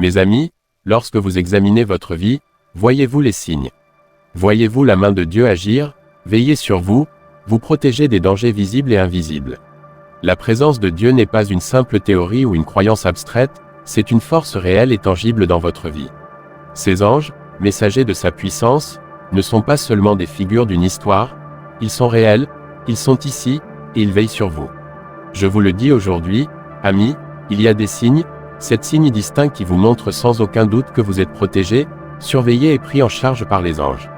Mes amis, lorsque vous examinez votre vie, voyez-vous les signes? Voyez-vous la main de Dieu agir, veiller sur vous, vous protéger des dangers visibles et invisibles? La présence de Dieu n'est pas une simple théorie ou une croyance abstraite, c'est une force réelle et tangible dans votre vie. Ces anges, messagers de sa puissance, ne sont pas seulement des figures d'une histoire, ils sont réels, ils sont ici, et ils veillent sur vous. Je vous le dis aujourd'hui, amis, il y a des signes, 7 signes distincts qui vous montrent sans aucun doute que vous êtes protégés, surveillés et pris en charge par les anges.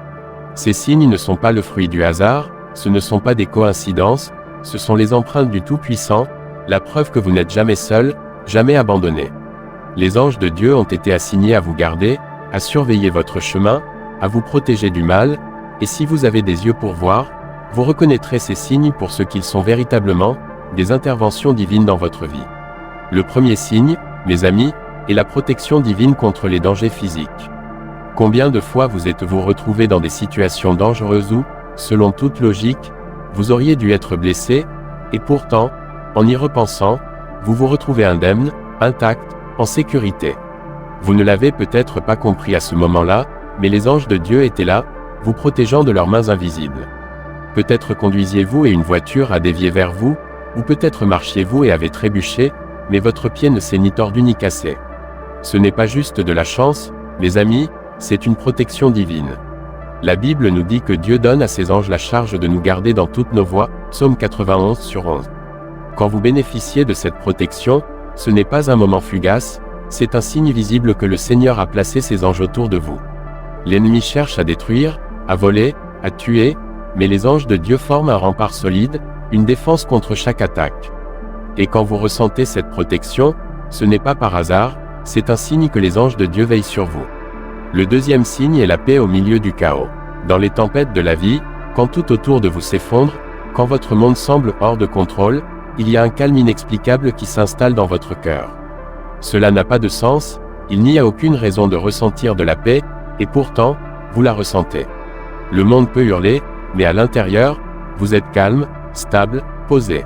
Ces signes ne sont pas le fruit du hasard, ce ne sont pas des coïncidences, ce sont les empreintes du Tout-Puissant, la preuve que vous n'êtes jamais seul, jamais abandonné. Les anges de Dieu ont été assignés à vous garder, à surveiller votre chemin, à vous protéger du mal, et si vous avez des yeux pour voir, vous reconnaîtrez ces signes pour ce qu'ils sont véritablement, des interventions divines dans votre vie. Le premier signe, mes amis, est la protection divine contre les dangers physiques. Combien de fois vous êtes-vous retrouvé dans des situations dangereuses où, selon toute logique, vous auriez dû être blessé, et pourtant, en y repensant, vous vous retrouvez indemne, intact, en sécurité. Vous ne l'avez peut-être pas compris à ce moment-là, mais les anges de Dieu étaient là, vous protégeant de leurs mains invisibles. Peut-être conduisiez-vous et une voiture a dévié vers vous, ou peut-être marchiez-vous et avez trébuché, mais votre pied ne s'est ni tordu ni cassé. Ce n'est pas juste de la chance, mes amis, c'est une protection divine. La Bible nous dit que Dieu donne à ses anges la charge de nous garder dans toutes nos voies, Psaume 91/11. Quand vous bénéficiez de cette protection, ce n'est pas un moment fugace, c'est un signe visible que le Seigneur a placé ses anges autour de vous. L'ennemi cherche à détruire, à voler, à tuer, mais les anges de Dieu forment un rempart solide, une défense contre chaque attaque. Et quand vous ressentez cette protection, ce n'est pas par hasard, c'est un signe que les anges de Dieu veillent sur vous. Le deuxième signe est la paix au milieu du chaos. Dans les tempêtes de la vie, quand tout autour de vous s'effondre, quand votre monde semble hors de contrôle, il y a un calme inexplicable qui s'installe dans votre cœur. Cela n'a pas de sens, il n'y a aucune raison de ressentir de la paix, et pourtant, vous la ressentez. Le monde peut hurler, mais à l'intérieur, vous êtes calme, stable, posé.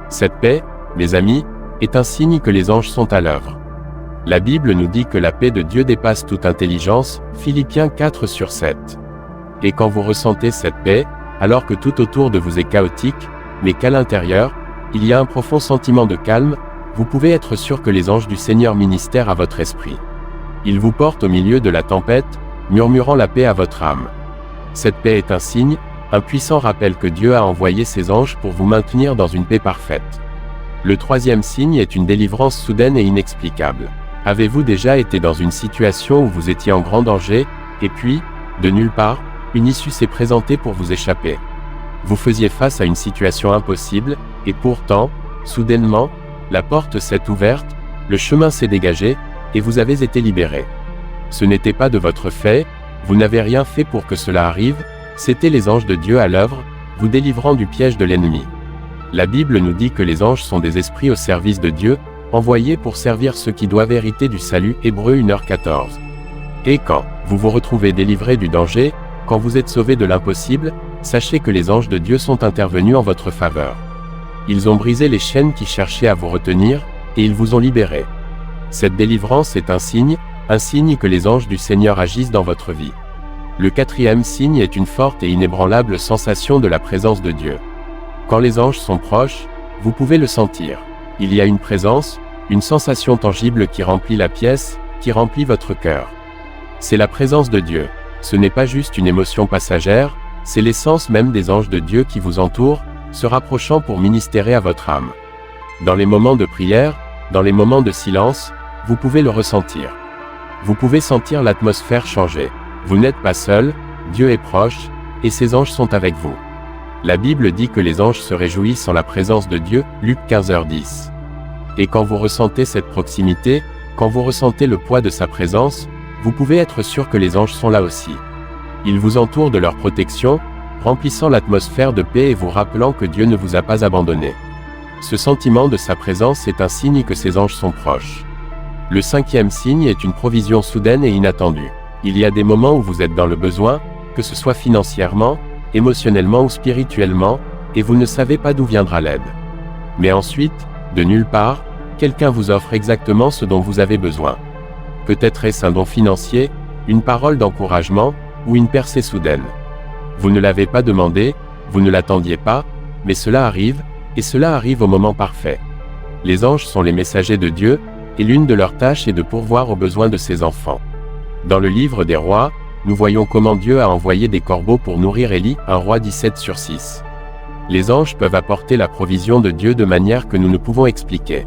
Cette paix, mes amis, est un signe que les anges sont à l'œuvre. La Bible nous dit que la paix de Dieu dépasse toute intelligence, Philippiens 4/7. Et quand vous ressentez cette paix, alors que tout autour de vous est chaotique, mais qu'à l'intérieur, il y a un profond sentiment de calme, vous pouvez être sûr que les anges du Seigneur ministèrent à votre esprit. Ils vous portent au milieu de la tempête, murmurant la paix à votre âme. Cette paix est un signe, un puissant rappel que Dieu a envoyé ses anges pour vous maintenir dans une paix parfaite. Le troisième signe est une délivrance soudaine et inexplicable. Avez-vous déjà été dans une situation où vous étiez en grand danger, et puis, de nulle part, une issue s'est présentée pour vous échapper? Vous faisiez face à une situation impossible, et pourtant, soudainement, la porte s'est ouverte, le chemin s'est dégagé, et vous avez été libéré. Ce n'était pas de votre fait, vous n'avez rien fait pour que cela arrive, c'étaient les anges de Dieu à l'œuvre, vous délivrant du piège de l'ennemi. La Bible nous dit que les anges sont des esprits au service de Dieu, envoyés pour servir ceux qui doivent hériter du salut, Hébreux 1h14. Et quand vous vous retrouvez délivré du danger, quand vous êtes sauvé de l'impossible, sachez que les anges de Dieu sont intervenus en votre faveur. Ils ont brisé les chaînes qui cherchaient à vous retenir, et ils vous ont libéré. Cette délivrance est un signe que les anges du Seigneur agissent dans votre vie. Le quatrième signe est une forte et inébranlable sensation de la présence de Dieu. Quand les anges sont proches, vous pouvez le sentir. Il y a une présence, une sensation tangible qui remplit la pièce, qui remplit votre cœur. C'est la présence de Dieu. Ce n'est pas juste une émotion passagère, c'est l'essence même des anges de Dieu qui vous entourent, se rapprochant pour ministérer à votre âme. Dans les moments de prière, dans les moments de silence, vous pouvez le ressentir. Vous pouvez sentir l'atmosphère changer. Vous n'êtes pas seul, Dieu est proche, et ses anges sont avec vous. La Bible dit que les anges se réjouissent en la présence de Dieu, Luc 15h10. Et quand vous ressentez cette proximité, quand vous ressentez le poids de sa présence, vous pouvez être sûr que les anges sont là aussi. Ils vous entourent de leur protection, remplissant l'atmosphère de paix et vous rappelant que Dieu ne vous a pas abandonné. Ce sentiment de sa présence est un signe que ses anges sont proches. Le cinquième signe est une provision soudaine et inattendue. Il y a des moments où vous êtes dans le besoin, que ce soit financièrement, émotionnellement ou spirituellement, et vous ne savez pas d'où viendra l'aide. Mais ensuite, de nulle part, quelqu'un vous offre exactement ce dont vous avez besoin. Peut-être est-ce un don financier, une parole d'encouragement, ou une percée soudaine. Vous ne l'avez pas demandé, vous ne l'attendiez pas, mais cela arrive, et cela arrive au moment parfait. Les anges sont les messagers de Dieu, et l'une de leurs tâches est de pourvoir aux besoins de ses enfants. Dans le livre des rois, nous voyons comment Dieu a envoyé des corbeaux pour nourrir Élie, 1 Roi 17/6. Les anges peuvent apporter la provision de Dieu de manière que nous ne pouvons expliquer.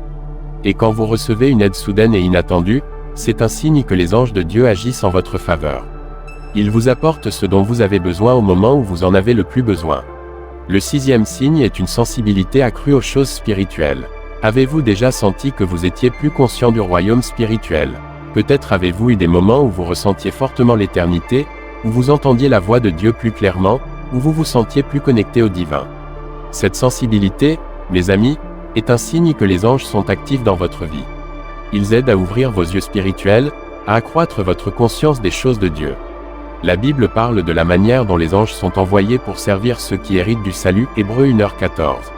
Et quand vous recevez une aide soudaine et inattendue, c'est un signe que les anges de Dieu agissent en votre faveur. Ils vous apportent ce dont vous avez besoin au moment où vous en avez le plus besoin. Le 6e signe est une sensibilité accrue aux choses spirituelles. Avez-vous déjà senti que vous étiez plus conscient du royaume spirituel? Peut-être avez-vous eu des moments où vous ressentiez fortement l'éternité, où vous entendiez la voix de Dieu plus clairement, où vous vous sentiez plus connecté au divin. Cette sensibilité, mes amis, est un signe que les anges sont actifs dans votre vie. Ils aident à ouvrir vos yeux spirituels, à accroître votre conscience des choses de Dieu. La Bible parle de la manière dont les anges sont envoyés pour servir ceux qui héritent du salut, Hébreux 1h14.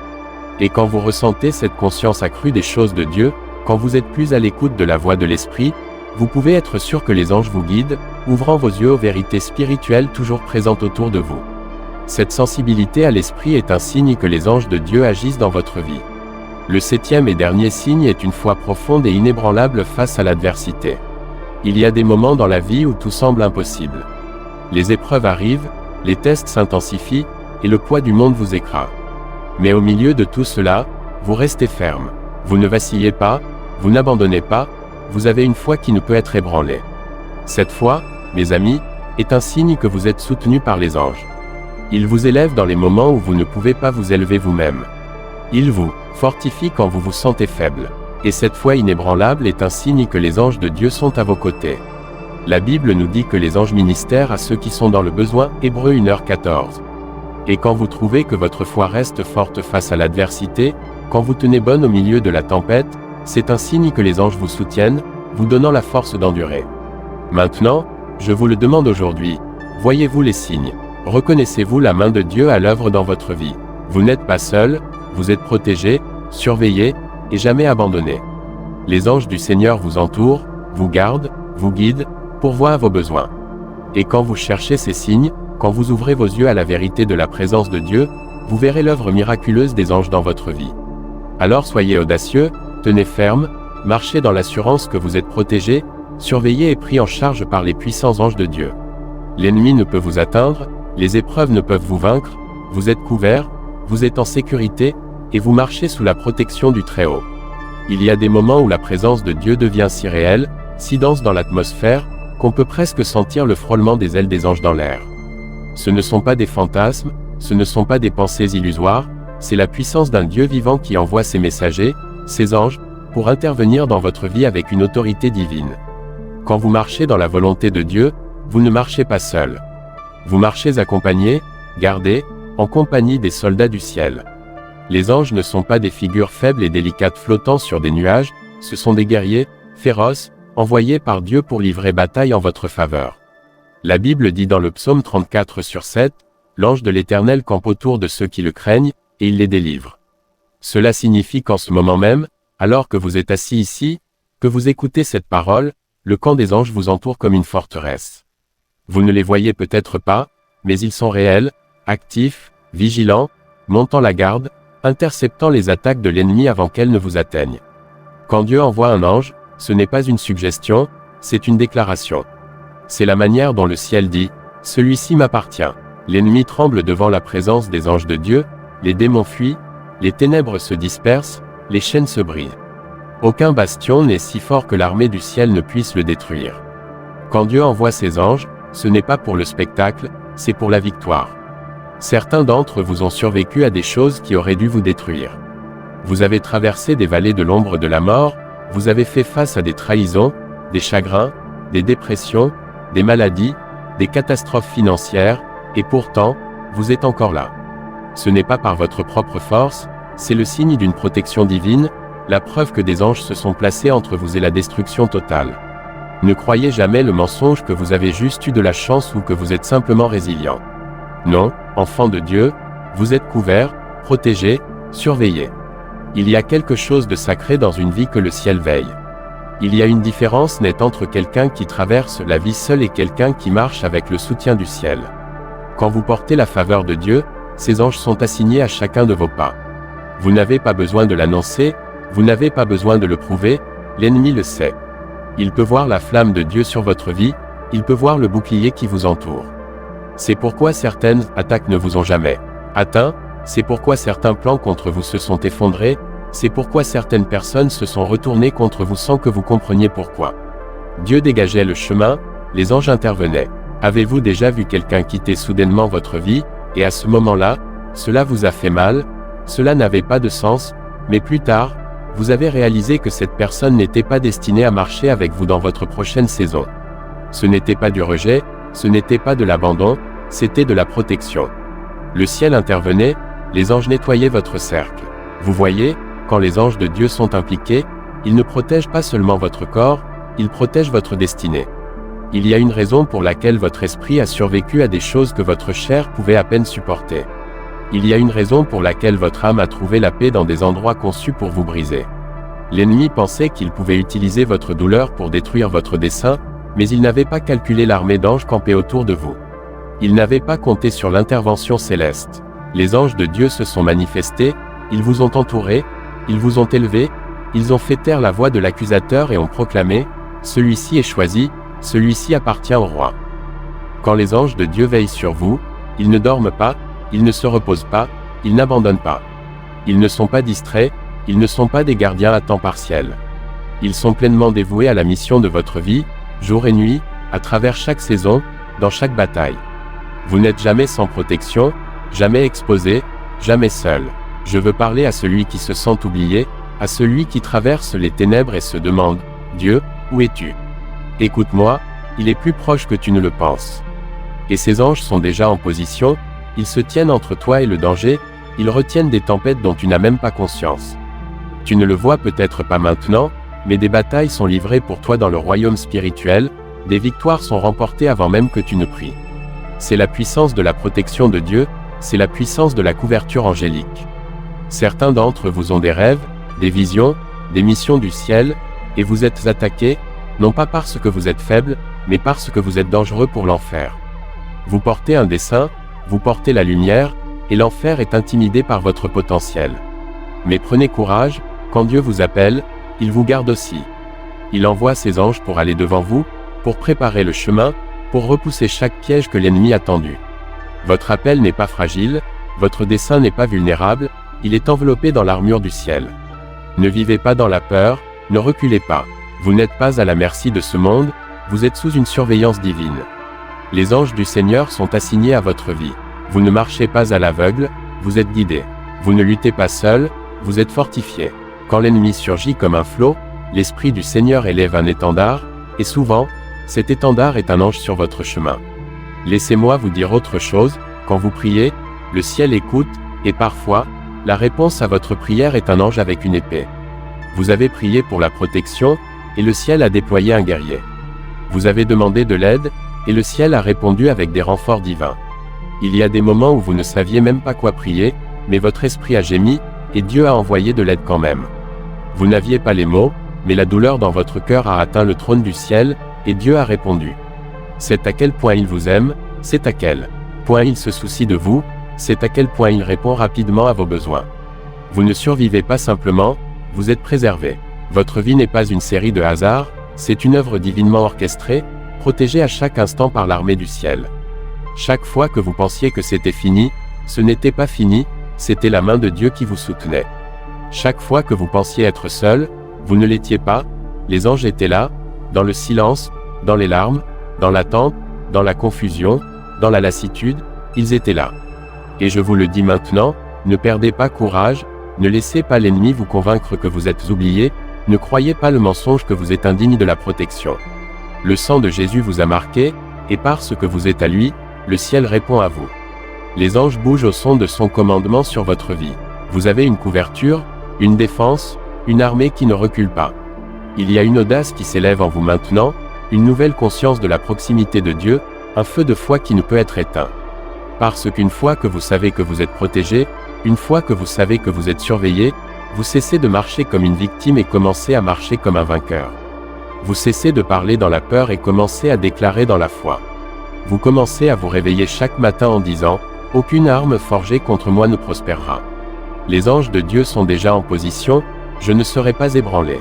Et quand vous ressentez cette conscience accrue des choses de Dieu, quand vous êtes plus à l'écoute de la voix de l'Esprit, vous pouvez être sûr que les anges vous guident, ouvrant vos yeux aux vérités spirituelles toujours présentes autour de vous. Cette sensibilité à l'Esprit est un signe que les anges de Dieu agissent dans votre vie. Le 7e et dernier signe est une foi profonde et inébranlable face à l'adversité. Il y a des moments dans la vie où tout semble impossible. Les épreuves arrivent, les tests s'intensifient, et le poids du monde vous écrase. Mais au milieu de tout cela, vous restez ferme. Vous ne vacillez pas, vous n'abandonnez pas, vous avez une foi qui ne peut être ébranlée. Cette foi, mes amis, est un signe que vous êtes soutenu par les anges. Ils vous élèvent dans les moments où vous ne pouvez pas vous élever vous-même. Ils vous fortifient quand vous vous sentez faible. Et cette foi inébranlable est un signe que les anges de Dieu sont à vos côtés. La Bible nous dit que les anges ministèrent à ceux qui sont dans le besoin, Hébreux 1h14. Et quand vous trouvez que votre foi reste forte face à l'adversité, quand vous tenez bonne au milieu de la tempête, c'est un signe que les anges vous soutiennent, vous donnant la force d'endurer. Maintenant, je vous le demande aujourd'hui, voyez-vous les signes? Reconnaissez-vous la main de Dieu à l'œuvre dans votre vie? Vous n'êtes pas seul, vous êtes protégé, surveillé, et jamais abandonné. Les anges du Seigneur vous entourent, vous gardent, vous guident, pourvoient à vos besoins. Et quand vous cherchez ces signes, quand vous ouvrez vos yeux à la vérité de la présence de Dieu, vous verrez l'œuvre miraculeuse des anges dans votre vie. Alors soyez audacieux, tenez ferme, marchez dans l'assurance que vous êtes protégé, surveillé et pris en charge par les puissants anges de Dieu. L'ennemi ne peut vous atteindre, les épreuves ne peuvent vous vaincre, vous êtes couvert, vous êtes en sécurité, et vous marchez sous la protection du Très-Haut. Il y a des moments où la présence de Dieu devient si réelle, si dense dans l'atmosphère, qu'on peut presque sentir le frôlement des ailes des anges dans l'air. Ce ne sont pas des fantasmes, ce ne sont pas des pensées illusoires, c'est la puissance d'un Dieu vivant qui envoie ses messagers, ses anges, pour intervenir dans votre vie avec une autorité divine. Quand vous marchez dans la volonté de Dieu, vous ne marchez pas seul. Vous marchez accompagné, gardé, en compagnie des soldats du ciel. Les anges ne sont pas des figures faibles et délicates flottant sur des nuages, ce sont des guerriers, féroces, envoyés par Dieu pour livrer bataille en votre faveur. La Bible dit dans le psaume 34/7, « L'ange de l'Éternel campe autour de ceux qui le craignent, et il les délivre. » Cela signifie qu'en ce moment même, alors que vous êtes assis ici, que vous écoutez cette parole, le camp des anges vous entoure comme une forteresse. Vous ne les voyez peut-être pas, mais ils sont réels, actifs, vigilants, montant la garde, interceptant les attaques de l'ennemi avant qu'elles ne vous atteignent. Quand Dieu envoie un ange, ce n'est pas une suggestion, c'est une déclaration. C'est la manière dont le ciel dit « Celui-ci m'appartient ». L'ennemi tremble devant la présence des anges de Dieu, les démons fuient, les ténèbres se dispersent, les chaînes se brisent. Aucun bastion n'est si fort que l'armée du ciel ne puisse le détruire. Quand Dieu envoie ses anges, ce n'est pas pour le spectacle, c'est pour la victoire. Certains d'entre vous ont survécu à des choses qui auraient dû vous détruire. Vous avez traversé des vallées de l'ombre de la mort, vous avez fait face à des trahisons, des chagrins, des dépressions, des maladies, des catastrophes financières, et pourtant, vous êtes encore là. Ce n'est pas par votre propre force, c'est le signe d'une protection divine, la preuve que des anges se sont placés entre vous et la destruction totale. Ne croyez jamais le mensonge que vous avez juste eu de la chance ou que vous êtes simplement résilient. Non, enfant de Dieu, vous êtes couvert, protégé, surveillé. Il y a quelque chose de sacré dans une vie que le ciel veille. Il y a une différence nette entre quelqu'un qui traverse la vie seul et quelqu'un qui marche avec le soutien du ciel. Quand vous portez la faveur de Dieu, ses anges sont assignés à chacun de vos pas. Vous n'avez pas besoin de l'annoncer, vous n'avez pas besoin de le prouver, l'ennemi le sait. Il peut voir la flamme de Dieu sur votre vie, il peut voir le bouclier qui vous entoure. C'est pourquoi certaines attaques ne vous ont jamais atteint, c'est pourquoi certains plans contre vous se sont effondrés, c'est pourquoi certaines personnes se sont retournées contre vous sans que vous compreniez pourquoi. Dieu dégageait le chemin, les anges intervenaient. Avez-vous déjà vu quelqu'un quitter soudainement votre vie, et à ce moment-là, cela vous a fait mal, cela n'avait pas de sens, mais plus tard, vous avez réalisé que cette personne n'était pas destinée à marcher avec vous dans votre prochaine saison. Ce n'était pas du rejet, ce n'était pas de l'abandon, c'était de la protection. Le ciel intervenait, les anges nettoyaient votre cercle. Vous voyez, quand les anges de Dieu sont impliqués, ils ne protègent pas seulement votre corps, ils protègent votre destinée. Il y a une raison pour laquelle votre esprit a survécu à des choses que votre chair pouvait à peine supporter. Il y a une raison pour laquelle votre âme a trouvé la paix dans des endroits conçus pour vous briser. L'ennemi pensait qu'il pouvait utiliser votre douleur pour détruire votre dessein, mais il n'avait pas calculé l'armée d'anges campés autour de vous. Il n'avait pas compté sur l'intervention céleste. Les anges de Dieu se sont manifestés, ils vous ont entouré, ils vous ont élevé, ils ont fait taire la voix de l'accusateur et ont proclamé « Celui-ci est choisi, celui-ci appartient au roi ». Quand les anges de Dieu veillent sur vous, ils ne dorment pas, ils ne se reposent pas, ils n'abandonnent pas. Ils ne sont pas distraits, ils ne sont pas des gardiens à temps partiel. Ils sont pleinement dévoués à la mission de votre vie, jour et nuit, à travers chaque saison, dans chaque bataille. Vous n'êtes jamais sans protection, jamais exposé, jamais seul. Je veux parler à celui qui se sent oublié, à celui qui traverse les ténèbres et se demande « Dieu, où es-tu » Écoute-moi, il est plus proche que tu ne le penses. Et ces anges sont déjà en position, ils se tiennent entre toi et le danger, ils retiennent des tempêtes dont tu n'as même pas conscience. Tu ne le vois peut-être pas maintenant, mais des batailles sont livrées pour toi dans le royaume spirituel, des victoires sont remportées avant même que tu ne pries. C'est la puissance de la protection de Dieu, c'est la puissance de la couverture angélique. Certains d'entre vous ont des rêves, des visions, des missions du ciel, et vous êtes attaqués, non pas parce que vous êtes faible, mais parce que vous êtes dangereux pour l'enfer. Vous portez un dessein, vous portez la lumière, et l'enfer est intimidé par votre potentiel. Mais prenez courage, quand Dieu vous appelle, il vous garde aussi. Il envoie ses anges pour aller devant vous, pour préparer le chemin, pour repousser chaque piège que l'ennemi a tendu. Votre appel n'est pas fragile, votre dessein n'est pas vulnérable, il est enveloppé dans l'armure du ciel. Ne vivez pas dans la peur, ne reculez pas. Vous n'êtes pas à la merci de ce monde, vous êtes sous une surveillance divine. Les anges du Seigneur sont assignés à votre vie. Vous ne marchez pas à l'aveugle, vous êtes guidé. Vous ne luttez pas seul, vous êtes fortifié. Quand l'ennemi surgit comme un flot, l'Esprit du Seigneur élève un étendard, et souvent, cet étendard est un ange sur votre chemin. Laissez-moi vous dire autre chose, quand vous priez, le ciel écoute, et parfois, la réponse à votre prière est un ange avec une épée. Vous avez prié pour la protection, et le ciel a déployé un guerrier. Vous avez demandé de l'aide, et le ciel a répondu avec des renforts divins. Il y a des moments où vous ne saviez même pas quoi prier, mais votre esprit a gémi, et Dieu a envoyé de l'aide quand même. Vous n'aviez pas les mots, mais la douleur dans votre cœur a atteint le trône du ciel, et Dieu a répondu. C'est à quel point il vous aime, c'est à quel point il se soucie de vous, c'est à quel point il répond rapidement à vos besoins. Vous ne survivez pas simplement, vous êtes préservé. Votre vie n'est pas une série de hasards, c'est une œuvre divinement orchestrée, protégée à chaque instant par l'armée du ciel. Chaque fois que vous pensiez que c'était fini, ce n'était pas fini, c'était la main de Dieu qui vous soutenait. Chaque fois que vous pensiez être seul, vous ne l'étiez pas, les anges étaient là, dans le silence, dans les larmes, dans l'attente, dans la confusion, dans la lassitude, ils étaient là. Et je vous le dis maintenant, ne perdez pas courage, ne laissez pas l'ennemi vous convaincre que vous êtes oublié, ne croyez pas le mensonge que vous êtes indigne de la protection. Le sang de Jésus vous a marqué, et parce que vous êtes à lui, le ciel répond à vous. Les anges bougent au son de son commandement sur votre vie. Vous avez une couverture, une défense, une armée qui ne recule pas. Il y a une audace qui s'élève en vous maintenant, une nouvelle conscience de la proximité de Dieu, un feu de foi qui ne peut être éteint. Parce qu'une fois que vous savez que vous êtes protégé, une fois que vous savez que vous êtes surveillé, vous cessez de marcher comme une victime et commencez à marcher comme un vainqueur. Vous cessez de parler dans la peur et commencez à déclarer dans la foi. Vous commencez à vous réveiller chaque matin en disant « Aucune arme forgée contre moi ne prospérera. Les anges de Dieu sont déjà en position, je ne serai pas ébranlé. »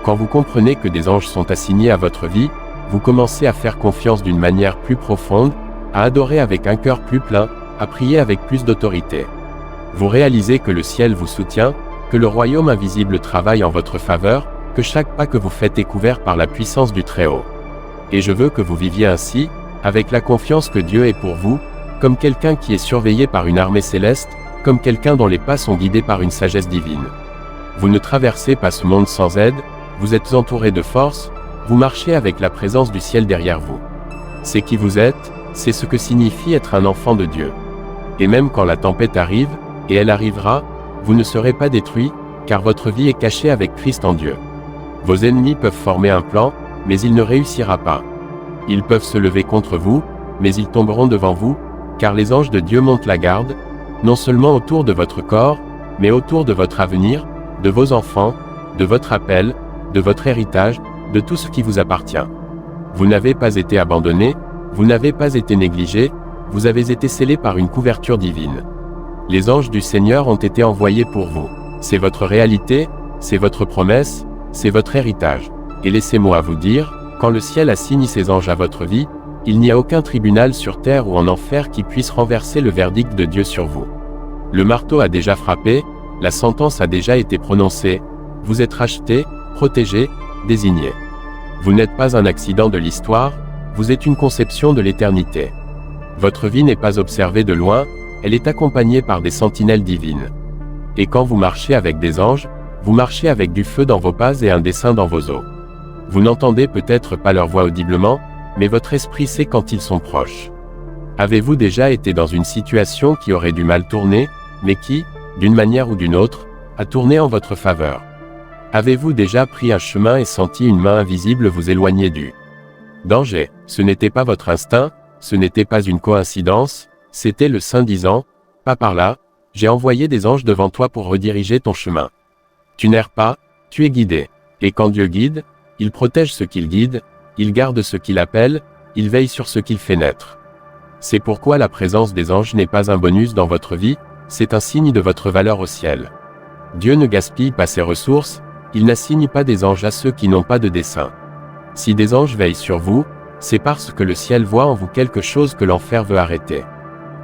Quand vous comprenez que des anges sont assignés à votre vie, vous commencez à faire confiance d'une manière plus profonde, à adorer avec un cœur plus plein, à prier avec plus d'autorité. Vous réalisez que le ciel vous soutient, que le royaume invisible travaille en votre faveur, que chaque pas que vous faites est couvert par la puissance du Très-Haut. Et je veux que vous viviez ainsi, avec la confiance que Dieu est pour vous, comme quelqu'un qui est surveillé par une armée céleste, comme quelqu'un dont les pas sont guidés par une sagesse divine. Vous ne traversez pas ce monde sans aide, vous êtes entouré de force, vous marchez avec la présence du ciel derrière vous. C'est qui vous êtes, c'est ce que signifie être un enfant de Dieu. Et même quand la tempête arrive, et elle arrivera, vous ne serez pas détruit, car votre vie est cachée avec Christ en Dieu. Vos ennemis peuvent former un plan, mais il ne réussira pas. Ils peuvent se lever contre vous, mais ils tomberont devant vous, car les anges de Dieu montent la garde, non seulement autour de votre corps, mais autour de votre avenir, de vos enfants, de votre appel, de votre héritage, de tout ce qui vous appartient. Vous n'avez pas été abandonné, vous n'avez pas été négligé, vous avez été scellé par une couverture divine. Les anges du Seigneur ont été envoyés pour vous. C'est votre réalité, c'est votre promesse, c'est votre héritage. Et laissez-moi vous dire, quand le ciel assigne ses anges à votre vie, il n'y a aucun tribunal sur terre ou en enfer qui puisse renverser le verdict de Dieu sur vous. Le marteau a déjà frappé, la sentence a déjà été prononcée, vous êtes racheté, protégé, désigné. Vous n'êtes pas un accident de l'histoire, vous êtes une conception de l'éternité. Votre vie n'est pas observée de loin, elle est accompagnée par des sentinelles divines. Et quand vous marchez avec des anges, vous marchez avec du feu dans vos pas et un dessein dans vos os. Vous n'entendez peut-être pas leur voix audiblement, mais votre esprit sait quand ils sont proches. Avez-vous déjà été dans une situation qui aurait dû mal tourner, mais qui, d'une manière ou d'une autre, a tourné en votre faveur? Avez-vous déjà pris un chemin et senti une main invisible vous éloigner du danger? Ce n'était pas votre instinct, ce n'était pas une coïncidence, c'était le Saint disant, « Pas par là, j'ai envoyé des anges devant toi pour rediriger ton chemin. » Tu n'erres pas, tu es guidé. Et quand Dieu guide, il protège ce qu'il guide, il garde ce qu'il appelle, il veille sur ce qu'il fait naître. C'est pourquoi la présence des anges n'est pas un bonus dans votre vie, c'est un signe de votre valeur au ciel. Dieu ne gaspille pas ses ressources, il n'assigne pas des anges à ceux qui n'ont pas de dessein. Si des anges veillent sur vous, c'est parce que le ciel voit en vous quelque chose que l'enfer veut arrêter.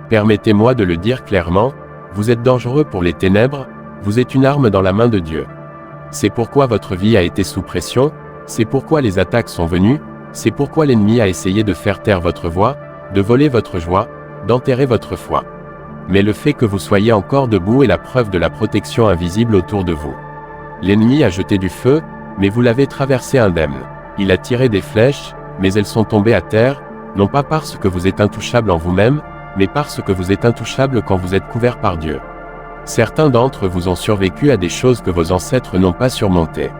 Permettez-moi de le dire clairement, vous êtes dangereux pour les ténèbres, vous êtes une arme dans la main de Dieu. C'est pourquoi votre vie a été sous pression, c'est pourquoi les attaques sont venues, c'est pourquoi l'ennemi a essayé de faire taire votre voix, de voler votre joie, d'enterrer votre foi. Mais le fait que vous soyez encore debout est la preuve de la protection invisible autour de vous. L'ennemi a jeté du feu, mais vous l'avez traversé indemne. Il a tiré des flèches, mais elles sont tombées à terre, non pas parce que vous êtes intouchable en vous-même, mais parce que vous êtes intouchable quand vous êtes couvert par Dieu. Certains d'entre vous ont survécu à des choses que vos ancêtres n'ont pas surmontées.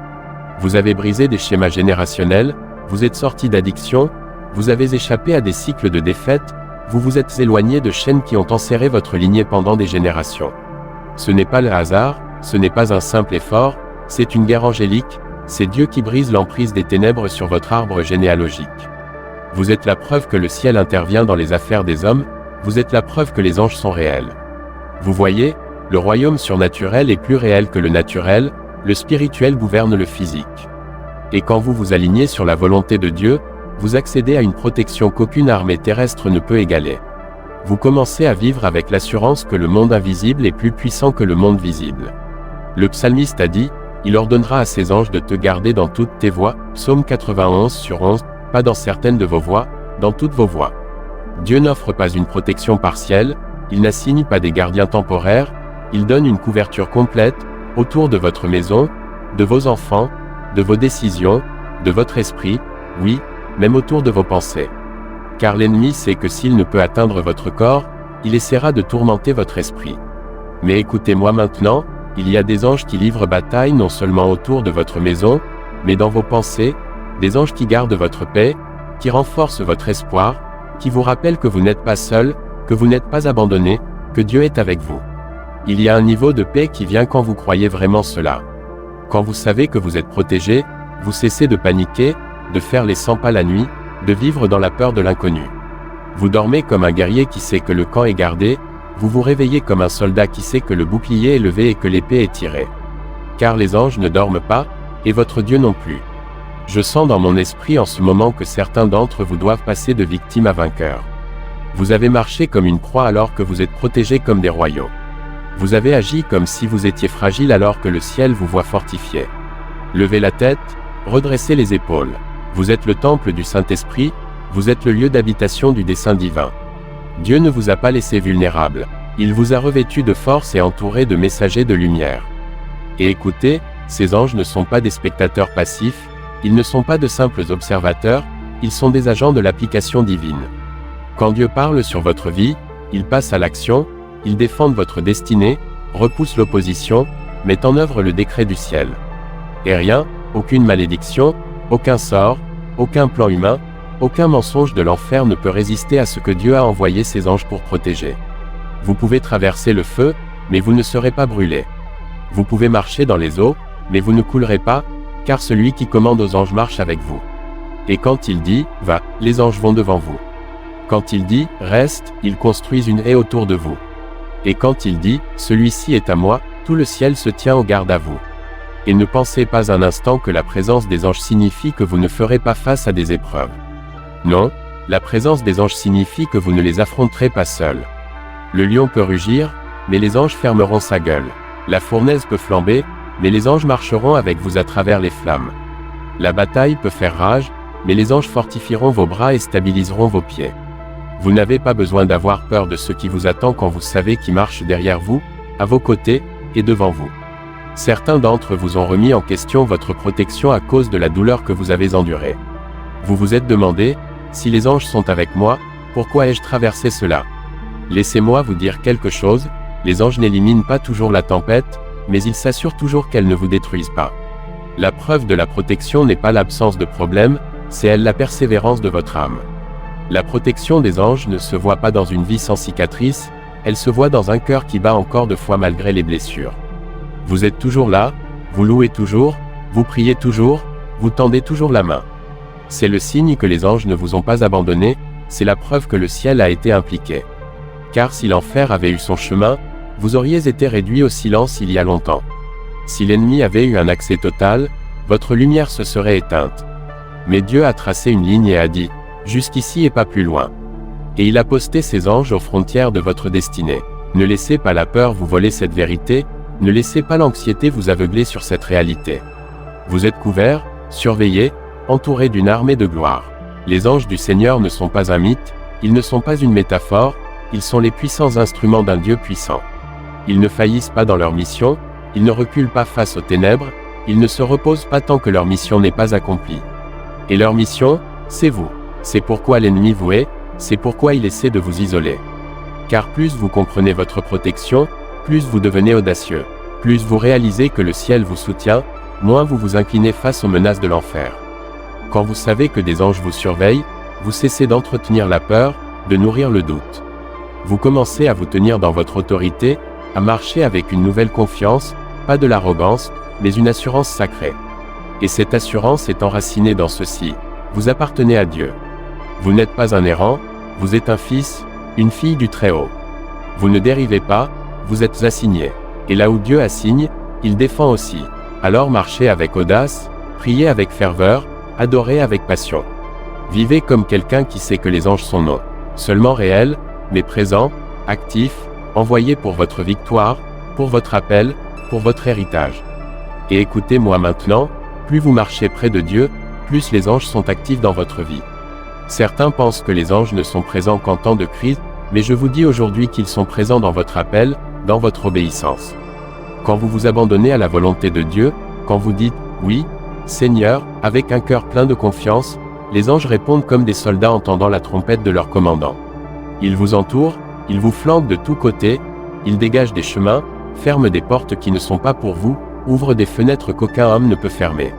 Vous avez brisé des schémas générationnels, vous êtes sorti d'addiction, vous avez échappé à des cycles de défaite, vous vous êtes éloigné de chaînes qui ont enserré votre lignée pendant des générations. Ce n'est pas le hasard, ce n'est pas un simple effort, c'est une guerre angélique, c'est Dieu qui brise l'emprise des ténèbres sur votre arbre généalogique. Vous êtes la preuve que le ciel intervient dans les affaires des hommes, vous êtes la preuve que les anges sont réels. Vous voyez, le royaume surnaturel est plus réel que le naturel, le spirituel gouverne le physique. Et quand vous vous alignez sur la volonté de Dieu, vous accédez à une protection qu'aucune armée terrestre ne peut égaler. Vous commencez à vivre avec l'assurance que le monde invisible est plus puissant que le monde visible. Le psalmiste a dit, « Il ordonnera à ses anges de te garder dans toutes tes voies » Psaume 91/11, pas dans certaines de vos voies, dans toutes vos voies. Dieu n'offre pas une protection partielle, il n'assigne pas des gardiens temporaires, il donne une couverture complète, autour de votre maison, de vos enfants, de vos décisions, de votre esprit, oui, même autour de vos pensées. Car l'ennemi sait que s'il ne peut atteindre votre corps, il essaiera de tourmenter votre esprit. Mais écoutez-moi maintenant, il y a des anges qui livrent bataille non seulement autour de votre maison, mais dans vos pensées, des anges qui gardent votre paix, qui renforcent votre espoir, qui vous rappellent que vous n'êtes pas seul, que vous n'êtes pas abandonné, que Dieu est avec vous. Il y a un niveau de paix qui vient quand vous croyez vraiment cela. Quand vous savez que vous êtes protégé, Vous cessez de paniquer, de faire les 100 pas la nuit, de vivre dans la peur de l'inconnu. Vous dormez comme un guerrier qui sait que le camp est gardé, vous vous réveillez comme un soldat qui sait que le bouclier est levé et que l'épée est tirée. Car les anges ne dorment pas, et votre Dieu non plus. Je sens dans mon esprit en ce moment que certains d'entre vous doivent passer de victime à vainqueur. Vous avez marché comme une proie alors que vous êtes protégés comme des royaux. Vous avez agi comme si vous étiez fragile alors que le ciel vous voit fortifié. Levez la tête, redressez les épaules. Vous êtes le temple du Saint-Esprit, vous êtes le lieu d'habitation du dessein divin. Dieu ne vous a pas laissé vulnérable, il vous a revêtu de force et entouré de messagers de lumière. Et écoutez, ces anges ne sont pas des spectateurs passifs, ils ne sont pas de simples observateurs, ils sont des agents de l'application divine. Quand Dieu parle sur votre vie, il passe à l'action, il défend votre destinée, repousse l'opposition, met en œuvre le décret du ciel. Et rien, aucune malédiction, aucun sort, aucun plan humain, aucun mensonge de l'enfer ne peut résister à ce que Dieu a envoyé ses anges pour protéger. Vous pouvez traverser le feu, mais vous ne serez pas brûlés. Vous pouvez marcher dans les eaux, mais vous ne coulerez pas, car celui qui commande aux anges marche avec vous. Et quand il dit « Va », les anges vont devant vous. Quand il dit « Reste », ils construisent une haie autour de vous. Et quand il dit « Celui-ci est à moi », tout le ciel se tient en garde à vous. Et ne pensez pas un instant que la présence des anges signifie que vous ne ferez pas face à des épreuves. Non, la présence des anges signifie que vous ne les affronterez pas seuls. Le lion peut rugir, mais les anges fermeront sa gueule. La fournaise peut flamber, mais les anges marcheront avec vous à travers les flammes. La bataille peut faire rage, mais les anges fortifieront vos bras et stabiliseront vos pieds. Vous n'avez pas besoin d'avoir peur de ce qui vous attend quand vous savez qui marche derrière vous, à vos côtés, et devant vous. Certains d'entre vous ont remis en question votre protection à cause de la douleur que vous avez endurée. Vous vous êtes demandé, si les anges sont avec moi, pourquoi ai-je traversé cela? Laissez-moi vous dire quelque chose, les anges n'éliminent pas toujours la tempête, mais ils s'assurent toujours qu'elle ne vous détruise pas. La preuve de la protection n'est pas l'absence de problème, c'est elle la persévérance de votre âme. La protection des anges ne se voit pas dans une vie sans cicatrices, elle se voit dans un cœur qui bat encore de foi malgré les blessures. Vous êtes toujours là, vous louez toujours, vous priez toujours, vous tendez toujours la main. C'est le signe que les anges ne vous ont pas abandonné, c'est la preuve que le ciel a été impliqué. Car si l'enfer avait eu son chemin, vous auriez été réduit au silence il y a longtemps. Si l'ennemi avait eu un accès total, votre lumière se serait éteinte. Mais Dieu a tracé une ligne et a dit, jusqu'ici et pas plus loin. Et il a posté ses anges aux frontières de votre destinée. Ne laissez pas la peur vous voler cette vérité, ne laissez pas l'anxiété vous aveugler sur cette réalité. Vous êtes couverts, surveillés, entourés d'une armée de gloire. Les anges du Seigneur ne sont pas un mythe, ils ne sont pas une métaphore, ils sont les puissants instruments d'un Dieu puissant. Ils ne faillissent pas dans leur mission, ils ne reculent pas face aux ténèbres, ils ne se reposent pas tant que leur mission n'est pas accomplie. Et leur mission, c'est vous. C'est pourquoi l'ennemi vous hait, c'est pourquoi il essaie de vous isoler. Car plus vous comprenez votre protection, plus vous devenez audacieux. Plus vous réalisez que le ciel vous soutient, moins vous vous inclinez face aux menaces de l'enfer. Quand vous savez que des anges vous surveillent, vous cessez d'entretenir la peur, de nourrir le doute. Vous commencez à vous tenir dans votre autorité, à marcher avec une nouvelle confiance, pas de l'arrogance, mais une assurance sacrée. Et cette assurance est enracinée dans ceci, vous appartenez à Dieu. Vous n'êtes pas un errant, vous êtes un fils, une fille du Très-Haut. Vous ne dérivez pas, vous êtes assigné. Et là où Dieu assigne, il défend aussi. Alors marchez avec audace, priez avec ferveur, adorez avec passion. Vivez comme quelqu'un qui sait que les anges sont non seulement réels, mais présents, actifs, envoyés pour votre victoire, pour votre appel, pour votre héritage. Et écoutez-moi maintenant, plus vous marchez près de Dieu, plus les anges sont actifs dans votre vie. Certains pensent que les anges ne sont présents qu'en temps de crise, mais je vous dis aujourd'hui qu'ils sont présents dans votre appel, dans votre obéissance. Quand vous vous abandonnez à la volonté de Dieu, quand vous dites « Oui, Seigneur », avec un cœur plein de confiance, les anges répondent comme des soldats entendant la trompette de leur commandant. Ils vous entourent, ils vous flanquent de tous côtés, ils dégagent des chemins, ferment des portes qui ne sont pas pour vous, ouvrent des fenêtres qu'aucun homme ne peut fermer.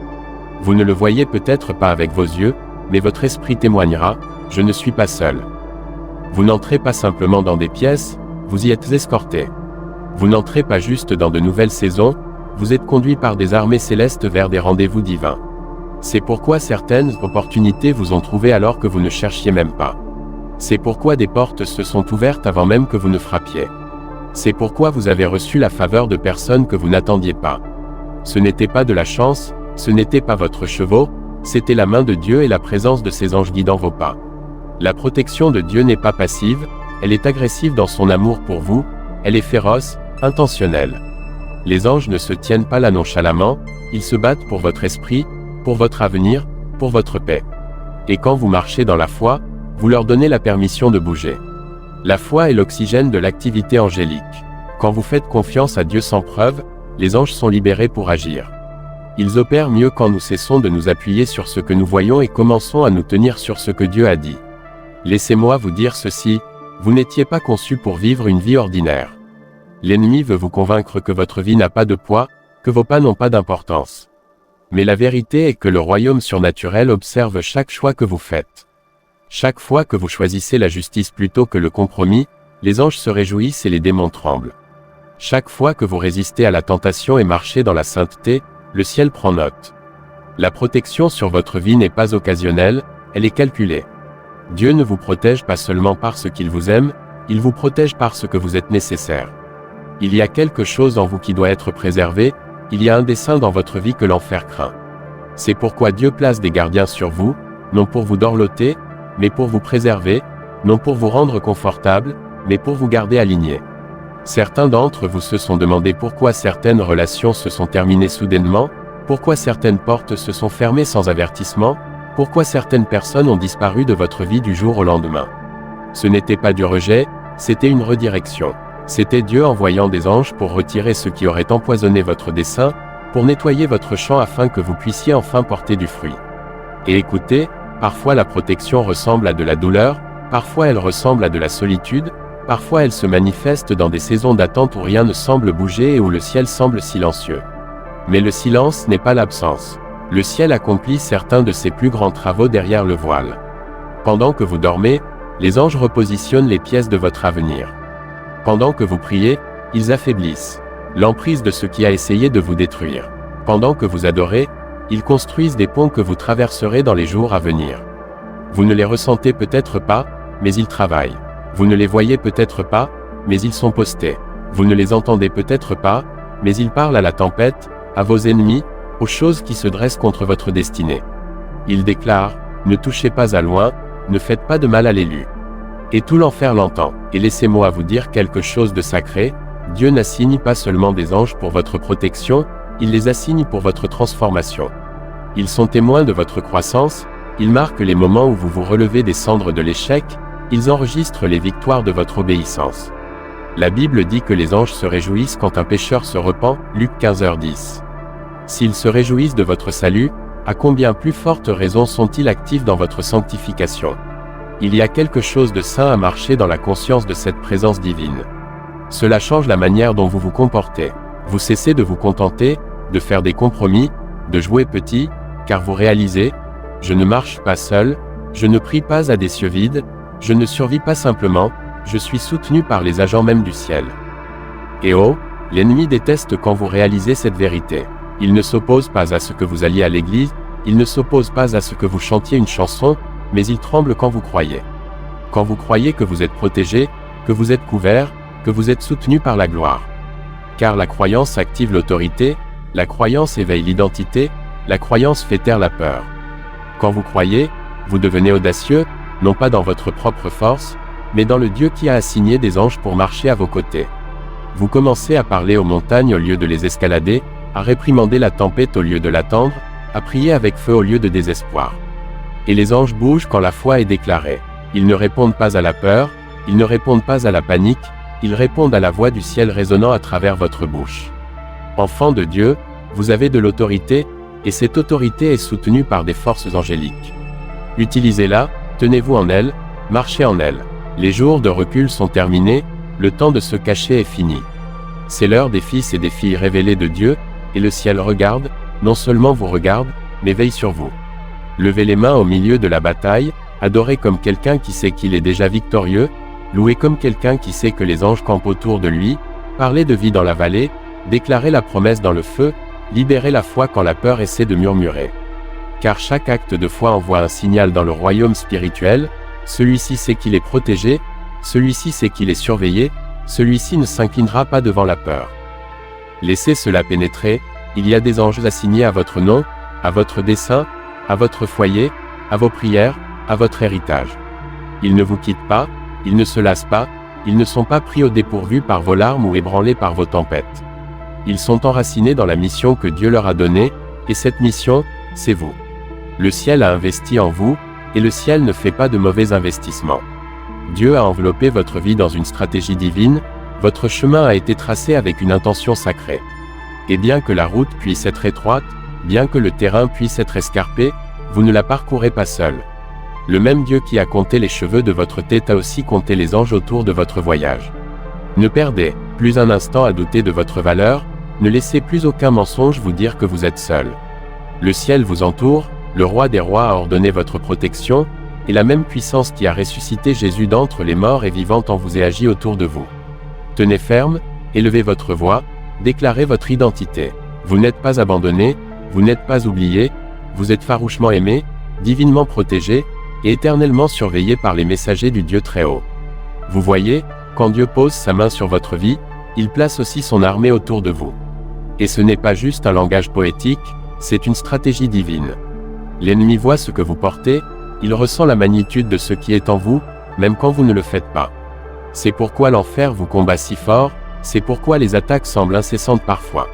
Vous ne le voyez peut-être pas avec vos yeux, mais votre esprit témoignera, « Je ne suis pas seul ». Vous n'entrez pas simplement dans des pièces, vous y êtes escorté. Vous n'entrez pas juste dans de nouvelles saisons, vous êtes conduit par des armées célestes vers des rendez-vous divins. C'est pourquoi certaines opportunités vous ont trouvé alors que vous ne cherchiez même pas. C'est pourquoi des portes se sont ouvertes avant même que vous ne frappiez. C'est pourquoi vous avez reçu la faveur de personnes que vous n'attendiez pas. Ce n'était pas de la chance, ce n'était pas votre chevaux, c'était la main de Dieu et la présence de ses anges guidant vos pas. La protection de Dieu n'est pas passive, elle est agressive dans son amour pour vous, elle est féroce, intentionnelle. Les anges ne se tiennent pas là nonchalamment, ils se battent pour votre esprit, pour votre avenir, pour votre paix. Et quand vous marchez dans la foi, vous leur donnez la permission de bouger. La foi est l'oxygène de l'activité angélique. Quand vous faites confiance à Dieu sans preuve, les anges sont libérés pour agir. Ils opèrent mieux quand nous cessons de nous appuyer sur ce que nous voyons et commençons à nous tenir sur ce que Dieu a dit. Laissez-moi vous dire ceci, vous n'étiez pas conçus pour vivre une vie ordinaire. L'ennemi veut vous convaincre que votre vie n'a pas de poids, que vos pas n'ont pas d'importance. Mais la vérité est que le royaume surnaturel observe chaque choix que vous faites. Chaque fois que vous choisissez la justice plutôt que le compromis, les anges se réjouissent et les démons tremblent. Chaque fois que vous résistez à la tentation et marchez dans la sainteté, le ciel prend note. La protection sur votre vie n'est pas occasionnelle, elle est calculée. Dieu ne vous protège pas seulement parce qu'il vous aime, il vous protège parce que vous êtes nécessaire. Il y a quelque chose en vous qui doit être préservé, il y a un dessein dans votre vie que l'enfer craint. C'est pourquoi Dieu place des gardiens sur vous, non pour vous dorloter, mais pour vous préserver, non pour vous rendre confortable, mais pour vous garder aligné. Certains d'entre vous se sont demandé pourquoi certaines relations se sont terminées soudainement, pourquoi certaines portes se sont fermées sans avertissement, pourquoi certaines personnes ont disparu de votre vie du jour au lendemain. Ce n'était pas du rejet, c'était une redirection. C'était Dieu envoyant des anges pour retirer ce qui aurait empoisonné votre dessein, pour nettoyer votre champ afin que vous puissiez enfin porter du fruit. Et écoutez, parfois la protection ressemble à de la douleur, parfois elle ressemble à de la solitude, parfois elle se manifeste dans des saisons d'attente où rien ne semble bouger et où le ciel semble silencieux. Mais le silence n'est pas l'absence. Le ciel accomplit certains de ses plus grands travaux derrière le voile. Pendant que vous dormez, les anges repositionnent les pièces de votre avenir. Pendant que vous priez, ils affaiblissent l'emprise de ce qui a essayé de vous détruire. Pendant que vous adorez, ils construisent des ponts que vous traverserez dans les jours à venir. Vous ne les ressentez peut-être pas, mais ils travaillent. Vous ne les voyez peut-être pas, mais ils sont postés. Vous ne les entendez peut-être pas, mais ils parlent à la tempête, à vos ennemis, aux choses qui se dressent contre votre destinée. Ils déclarent, ne touchez pas à loin, ne faites pas de mal à l'élu. Et tout l'enfer l'entend. Et laissez-moi vous dire quelque chose de sacré, Dieu n'assigne pas seulement des anges pour votre protection, il les assigne pour votre transformation. Ils sont témoins de votre croissance, ils marquent les moments où vous vous relevez des cendres de l'échec, ils enregistrent les victoires de votre obéissance. La Bible dit que les anges se réjouissent quand un pécheur se repent, Luc 15h10. S'ils se réjouissent de votre salut, à combien plus forte raison sont-ils actifs dans votre sanctification? Il y a quelque chose de saint à marcher dans la conscience de cette présence divine. Cela change la manière dont vous vous comportez. Vous cessez de vous contenter, de faire des compromis, de jouer petit, car vous réalisez, je ne marche pas seul, je ne prie pas à des cieux vides, je ne survis pas simplement, je suis soutenu par les agents même du ciel. Et oh, l'ennemi déteste quand vous réalisez cette vérité. Il ne s'oppose pas à ce que vous alliez à l'église, il ne s'oppose pas à ce que vous chantiez une chanson, mais il tremble quand vous croyez. Quand vous croyez que vous êtes protégé, que vous êtes couvert, que vous êtes soutenu par la gloire. Car la croyance active l'autorité, la croyance éveille l'identité, la croyance fait taire la peur. Quand vous croyez, vous devenez audacieux, non pas dans votre propre force, mais dans le Dieu qui a assigné des anges pour marcher à vos côtés. Vous commencez à parler aux montagnes au lieu de les escalader, à réprimander la tempête au lieu de l'attendre, à prier avec feu au lieu de désespoir. Et les anges bougent quand la foi est déclarée. Ils ne répondent pas à la peur, ils ne répondent pas à la panique, ils répondent à la voix du ciel résonnant à travers votre bouche. Enfant de Dieu, vous avez de l'autorité, et cette autorité est soutenue par des forces angéliques. Utilisez-la, tenez-vous en elle, marchez en elle. Les jours de recul sont terminés, le temps de se cacher est fini. C'est l'heure des fils et des filles révélés de Dieu, et le ciel regarde, non seulement vous regarde, mais veille sur vous. Levez les mains au milieu de la bataille, adorez comme quelqu'un qui sait qu'il est déjà victorieux, louez comme quelqu'un qui sait que les anges campent autour de lui, parlez de vie dans la vallée, déclarez la promesse dans le feu, libérez la foi quand la peur essaie de murmurer. car chaque acte de foi envoie un signal dans le royaume spirituel, celui-ci sait qu'il est protégé, celui-ci sait qu'il est surveillé, celui-ci ne s'inclinera pas devant la peur. Laissez cela pénétrer, il y a des anges assignés à votre nom, à votre dessein, à votre foyer, à vos prières, à votre héritage. Ils ne vous quittent pas, ils ne se lassent pas, ils ne sont pas pris au dépourvu par vos larmes ou ébranlés par vos tempêtes. Ils sont enracinés dans la mission que Dieu leur a donnée, et cette mission, c'est vous. Le ciel a investi en vous, et le ciel ne fait pas de mauvais investissements. Dieu a enveloppé votre vie dans une stratégie divine, votre chemin a été tracé avec une intention sacrée. Et bien que la route puisse être étroite, bien que le terrain puisse être escarpé, vous ne la parcourez pas seul. Le même Dieu qui a compté les cheveux de votre tête a aussi compté les anges autour de votre voyage. Ne perdez plus un instant à douter de votre valeur, ne laissez plus aucun mensonge vous dire que vous êtes seul. Le ciel vous entoure, le roi des rois a ordonné votre protection, et la même puissance qui a ressuscité Jésus d'entre les morts est vivante en vous et agit autour de vous. Tenez ferme, élevez votre voix, déclarez votre identité. Vous n'êtes pas abandonné, vous n'êtes pas oublié, vous êtes farouchement aimé, divinement protégé, et éternellement surveillé par les messagers du Dieu Très-Haut. Vous voyez, quand Dieu pose sa main sur votre vie, il place aussi son armée autour de vous. Et ce n'est pas juste un langage poétique, c'est une stratégie divine. L'ennemi voit ce que vous portez, il ressent la magnitude de ce qui est en vous, même quand vous ne le faites pas. C'est pourquoi l'enfer vous combat si fort, c'est pourquoi les attaques semblent incessantes parfois.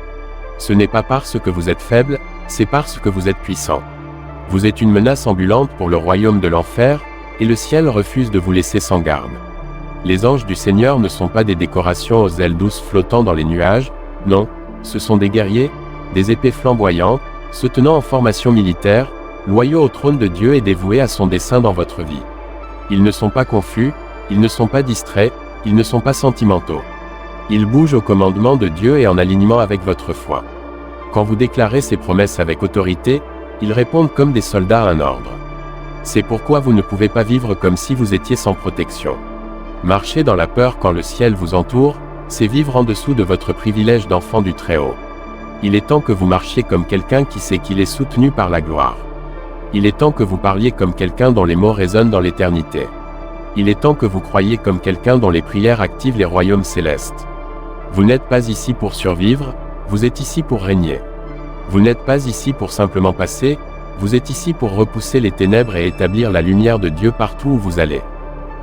Ce n'est pas parce que vous êtes faible, c'est parce que vous êtes puissant. Vous êtes une menace ambulante pour le royaume de l'enfer, et le ciel refuse de vous laisser sans garde. Les anges du Seigneur ne sont pas des décorations aux ailes douces flottant dans les nuages, non, ce sont des guerriers, des épées flamboyantes, se tenant en formation militaire, loyaux au trône de Dieu et dévoués à son dessein dans votre vie. Ils ne sont pas confus, ils ne sont pas distraits, ils ne sont pas sentimentaux. Ils bougent au commandement de Dieu et en alignement avec votre foi. Quand vous déclarez ces promesses avec autorité, ils répondent comme des soldats à un ordre. C'est pourquoi vous ne pouvez pas vivre comme si vous étiez sans protection. Marcher dans la peur quand le ciel vous entoure, c'est vivre en dessous de votre privilège d'enfant du Très-Haut. Il est temps que vous marchiez comme quelqu'un qui sait qu'il est soutenu par la gloire. Il est temps que vous parliez comme quelqu'un dont les mots résonnent dans l'éternité. Il est temps que vous croyiez comme quelqu'un dont les prières activent les royaumes célestes. Vous n'êtes pas ici pour survivre, vous êtes ici pour régner. Vous n'êtes pas ici pour simplement passer, vous êtes ici pour repousser les ténèbres et établir la lumière de Dieu partout où vous allez.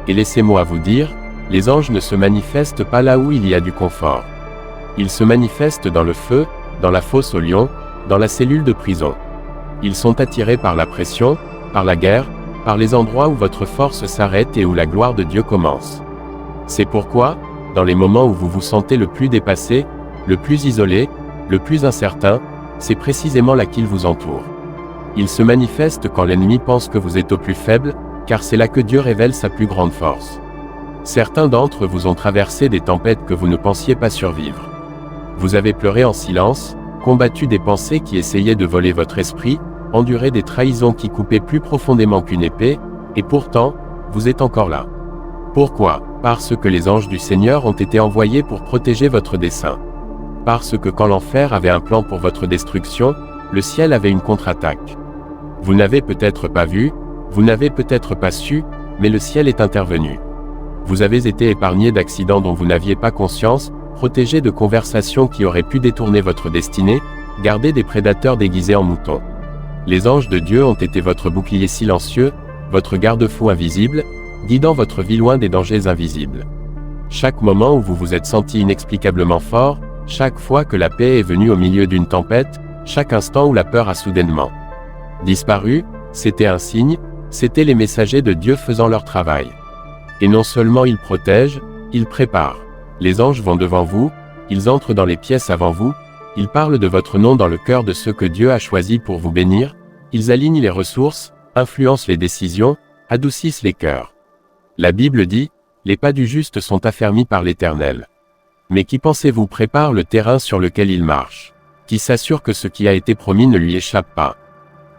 Et laissez-moi vous dire, les anges ne se manifestent pas là où il y a du confort. Ils se manifestent dans le feu, dans la fosse aux lions, dans la cellule de prison. Ils sont attirés par la pression, par la guerre, par les endroits où votre force s'arrête et où la gloire de Dieu commence. C'est pourquoi, dans les moments où vous vous sentez le plus dépassé, le plus isolé, le plus incertain, c'est précisément là qu'ils vous entourent. Ils se manifestent quand l'ennemi pense que vous êtes au plus faible, car c'est là que Dieu révèle sa plus grande force. Certains d'entre vous ont traversé des tempêtes que vous ne pensiez pas survivre. Vous avez pleuré en silence, combattu des pensées qui essayaient de voler votre esprit, enduré des trahisons qui coupaient plus profondément qu'une épée, et pourtant, vous êtes encore là. Pourquoi? Parce que les anges du Seigneur ont été envoyés pour protéger votre dessein. Parce que quand l'enfer avait un plan pour votre destruction, le ciel avait une contre-attaque. Vous n'avez peut-être pas vu, vous n'avez peut-être pas su, mais le ciel est intervenu. Vous avez été épargné d'accidents dont vous n'aviez pas conscience, protégé de conversations qui auraient pu détourner votre destinée, gardé des prédateurs déguisés en moutons. Les anges de Dieu ont été votre bouclier silencieux, votre garde-fou invisible, guidant votre vie loin des dangers invisibles. Chaque moment où vous vous êtes senti inexplicablement fort, chaque fois que la paix est venue au milieu d'une tempête, chaque instant où la peur a soudainement disparu, c'était un signe, c'étaient les messagers de Dieu faisant leur travail. Et non seulement ils protègent, ils préparent. Les anges vont devant vous, ils entrent dans les pièces avant vous, ils parlent de votre nom dans le cœur de ceux que Dieu a choisis pour vous bénir, ils alignent les ressources, influencent les décisions, adoucissent les cœurs. La Bible dit, les pas du juste sont affermis par l'Éternel. Mais qui pensez-vous prépare le terrain sur lequel il marche? Qui s'assure que ce qui a été promis ne lui échappe pas?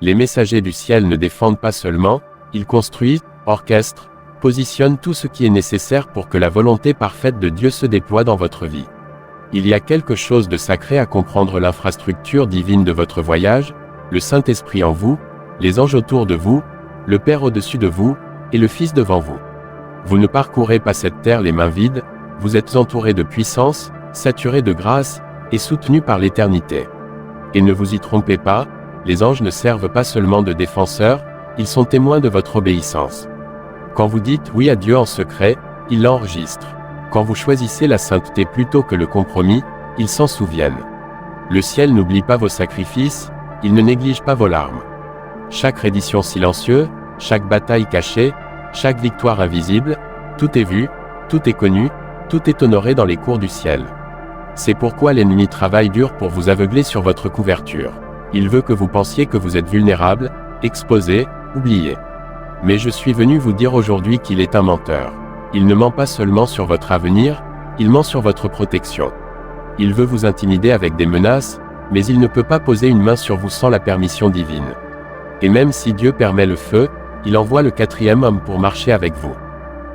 Les messagers du ciel ne défendent pas seulement, ils construisent, orchestrent, positionnent tout ce qui est nécessaire pour que la volonté parfaite de Dieu se déploie dans votre vie. Il y a quelque chose de sacré à comprendre l'infrastructure divine de votre voyage, le Saint-Esprit en vous, les anges autour de vous, le Père au-dessus de vous, et le Fils devant vous. Vous ne parcourez pas cette terre les mains vides, vous êtes entourés de puissance, saturés de grâce, et soutenus par l'éternité. Et ne vous y trompez pas, les anges ne servent pas seulement de défenseurs, ils sont témoins de votre obéissance. Quand vous dites oui à Dieu en secret, il l'enregistre. Quand vous choisissez la sainteté plutôt que le compromis, ils s'en souviennent. Le ciel n'oublie pas vos sacrifices, il ne néglige pas vos larmes. Chaque reddition silencieuse, chaque bataille cachée, chaque victoire invisible, tout est vu, tout est connu, tout est honoré dans les cours du ciel. C'est pourquoi l'ennemi travaille dur pour vous aveugler sur votre couverture. Il veut que vous pensiez que vous êtes vulnérable, exposé, oublié. Mais je suis venu vous dire aujourd'hui qu'il est un menteur. Il ne ment pas seulement sur votre avenir, il ment sur votre protection. Il veut vous intimider avec des menaces, mais il ne peut pas poser une main sur vous sans la permission divine. Et même si Dieu permet le feu, il envoie le 4e homme pour marcher avec vous.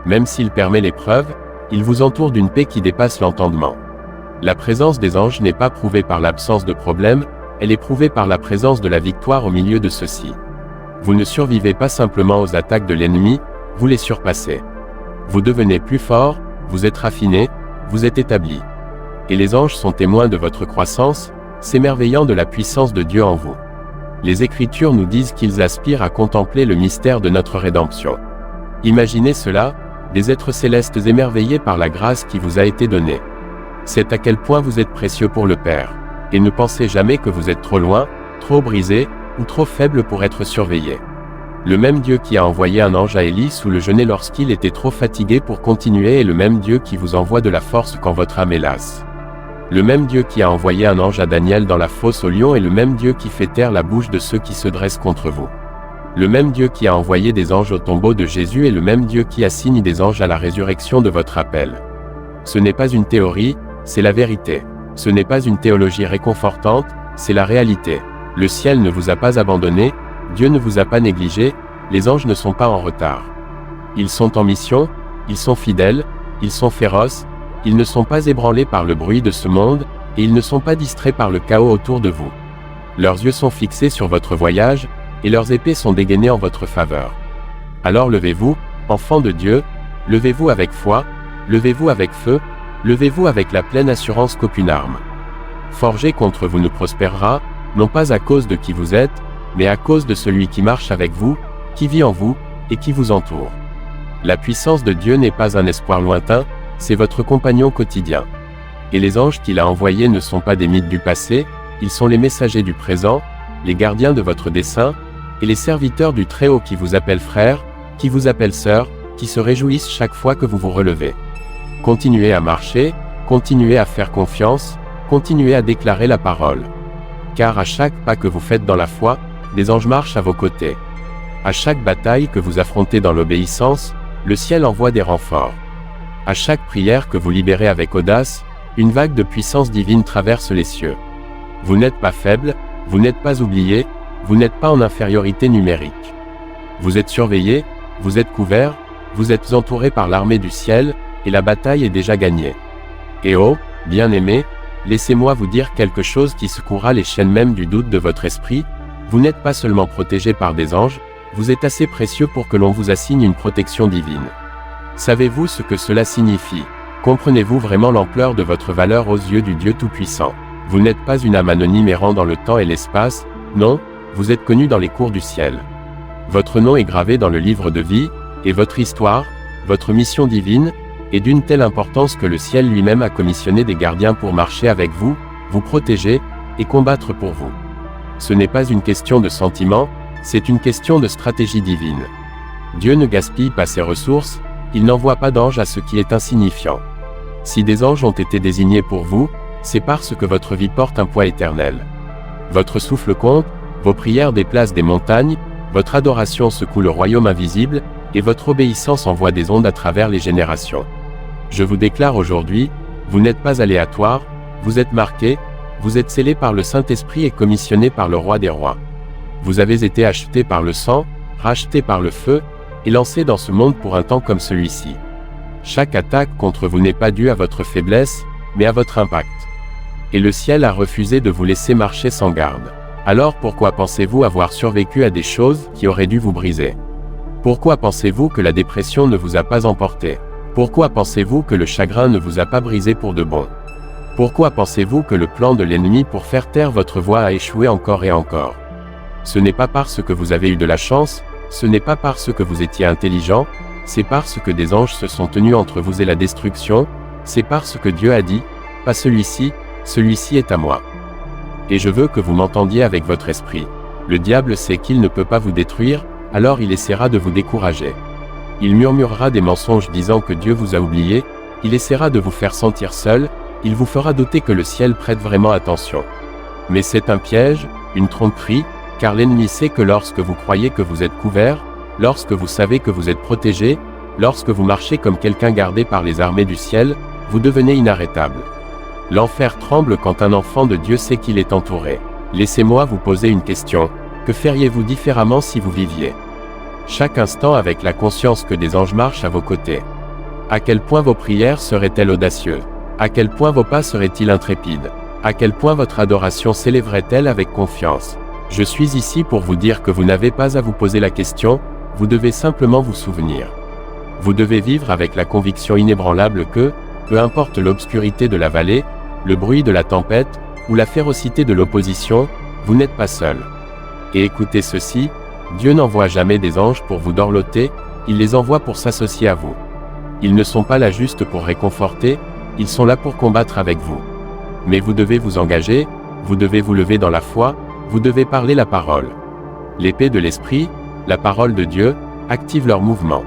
Même s'il permet l'épreuve, il vous entoure d'une paix qui dépasse l'entendement. La présence des anges n'est pas prouvée par l'absence de problèmes, elle est prouvée par la présence de la victoire au milieu de ceux-ci. Vous ne survivez pas simplement aux attaques de l'ennemi, vous les surpassez. Vous devenez plus fort, vous êtes raffiné, vous êtes établi. Et les anges sont témoins de votre croissance, s'émerveillant de la puissance de Dieu en vous. Les Écritures nous disent qu'ils aspirent à contempler le mystère de notre rédemption. Imaginez cela, des êtres célestes émerveillés par la grâce qui vous a été donnée. C'est à quel point vous êtes précieux pour le Père. Et ne pensez jamais que vous êtes trop loin, trop brisé, ou trop faible pour être surveillé. Le même Dieu qui a envoyé un ange à Élie sous le genêt lorsqu'il était trop fatigué pour continuer est le même Dieu qui vous envoie de la force quand votre âme est lasse. Le même Dieu qui a envoyé un ange à Daniel dans la fosse au lion est le même Dieu qui fait taire la bouche de ceux qui se dressent contre vous. Le même Dieu qui a envoyé des anges au tombeau de Jésus est le même Dieu qui assigne des anges à la résurrection de votre appel. Ce n'est pas une théorie, c'est la vérité. Ce n'est pas une théologie réconfortante, c'est la réalité. Le ciel ne vous a pas abandonné, Dieu ne vous a pas négligé, les anges ne sont pas en retard. Ils sont en mission, ils sont fidèles, ils sont féroces, ils ne sont pas ébranlés par le bruit de ce monde, et ils ne sont pas distraits par le chaos autour de vous. Leurs yeux sont fixés sur votre voyage, et leurs épées sont dégainées en votre faveur. Alors levez-vous, enfants de Dieu, levez-vous avec foi, levez-vous avec feu, levez-vous avec la pleine assurance qu'aucune arme forgée contre vous ne prospérera, non pas à cause de qui vous êtes, mais à cause de celui qui marche avec vous, qui vit en vous, et qui vous entoure. La puissance de Dieu n'est pas un espoir lointain, c'est votre compagnon quotidien. Et les anges qu'il a envoyés ne sont pas des mythes du passé, ils sont les messagers du présent, les gardiens de votre dessein, et les serviteurs du Très-Haut qui vous appellent frère, qui vous appellent sœur, qui se réjouissent chaque fois que vous vous relevez. Continuez à marcher, continuez à faire confiance, continuez à déclarer la parole. Car à chaque pas que vous faites dans la foi, des anges marchent à vos côtés. À chaque bataille que vous affrontez dans l'obéissance, le ciel envoie des renforts. À chaque prière que vous libérez avec audace, une vague de puissance divine traverse les cieux. Vous n'êtes pas faible, vous n'êtes pas oublié, vous n'êtes pas en infériorité numérique. Vous êtes surveillé, vous êtes couvert, vous êtes entouré par l'armée du ciel, et la bataille est déjà gagnée. Et oh, bien-aimés, laissez-moi vous dire quelque chose qui secouera les chaînes même du doute de votre esprit, vous n'êtes pas seulement protégé par des anges, vous êtes assez précieux pour que l'on vous assigne une protection divine. Savez-vous ce que cela signifie? Comprenez-vous vraiment l'ampleur de votre valeur aux yeux du Dieu Tout-Puissant? Vous n'êtes pas une âme anonyme errant dans le temps et l'espace, non, vous êtes connu dans les cours du ciel. Votre nom est gravé dans le livre de vie, et votre histoire, votre mission divine, est d'une telle importance que le ciel lui-même a commissionné des gardiens pour marcher avec vous, vous protéger, et combattre pour vous. Ce n'est pas une question de sentiment, c'est une question de stratégie divine. Dieu ne gaspille pas ses ressources, il n'envoie pas d'anges à ce qui est insignifiant. Si des anges ont été désignés pour vous, c'est parce que votre vie porte un poids éternel. Votre souffle compte, vos prières déplacent des montagnes, votre adoration secoue le royaume invisible, et votre obéissance envoie des ondes à travers les générations. Je vous déclare aujourd'hui, vous n'êtes pas aléatoire, vous êtes marqué, vous êtes scellé par le Saint-Esprit et commissionné par le Roi des Rois. Vous avez été acheté par le sang, racheté par le feu, et lancé dans ce monde pour un temps comme celui-ci. Chaque attaque contre vous n'est pas due à votre faiblesse, mais à votre impact. Et le ciel a refusé de vous laisser marcher sans garde. Alors pourquoi pensez-vous avoir survécu à des choses qui auraient dû vous briser? Pourquoi pensez-vous que la dépression ne vous a pas emporté? Pourquoi pensez-vous que le chagrin ne vous a pas brisé pour de bon? Pourquoi pensez-vous que le plan de l'ennemi pour faire taire votre voix a échoué encore et encore? Ce n'est pas parce que vous avez eu de la chance, ce n'est pas parce que vous étiez intelligent, c'est parce que des anges se sont tenus entre vous et la destruction, c'est parce que Dieu a dit, pas celui-ci, celui-ci est à moi. Et je veux que vous m'entendiez avec votre esprit. Le diable sait qu'il ne peut pas vous détruire, alors il essaiera de vous décourager. Il murmurera des mensonges disant que Dieu vous a oublié, il essaiera de vous faire sentir seul, il vous fera douter que le ciel prête vraiment attention. Mais c'est un piège, une tromperie, car l'ennemi sait que lorsque vous croyez que vous êtes couvert, lorsque vous savez que vous êtes protégé, lorsque vous marchez comme quelqu'un gardé par les armées du ciel, vous devenez inarrêtable. L'enfer tremble quand un enfant de Dieu sait qu'il est entouré. Laissez-moi vous poser une question. Que feriez-vous différemment si vous viviez chaque instant avec la conscience que des anges marchent à vos côtés? À quel point vos prières seraient-elles audacieuses? À quel point vos pas seraient-ils intrépides? À quel point votre adoration s'élèverait-elle avec confiance? Je suis ici pour vous dire que vous n'avez pas à vous poser la question, vous devez simplement vous souvenir. Vous devez vivre avec la conviction inébranlable que, peu importe l'obscurité de la vallée, le bruit de la tempête, ou la férocité de l'opposition, vous n'êtes pas seul. Et écoutez ceci, Dieu n'envoie jamais des anges pour vous dorloter, il les envoie pour s'associer à vous. Ils ne sont pas là juste pour réconforter, ils sont là pour combattre avec vous. Mais vous devez vous engager, vous devez vous lever dans la foi, vous devez parler la parole. L'épée de l'Esprit, la parole de Dieu, active leur mouvement.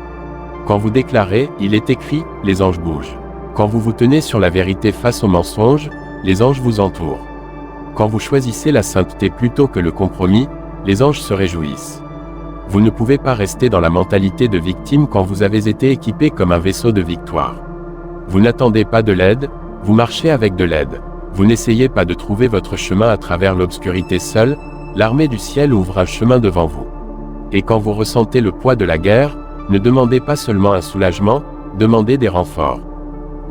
Quand vous déclarez, il est écrit, les anges bougent. Quand vous vous tenez sur la vérité face aux mensonges, les anges vous entourent. Quand vous choisissez la sainteté plutôt que le compromis, les anges se réjouissent. Vous ne pouvez pas rester dans la mentalité de victime quand vous avez été équipé comme un vaisseau de victoire. Vous n'attendez pas de l'aide, vous marchez avec de l'aide. Vous n'essayez pas de trouver votre chemin à travers l'obscurité seule, l'armée du ciel ouvre un chemin devant vous. Et quand vous ressentez le poids de la guerre, ne demandez pas seulement un soulagement, demandez des renforts.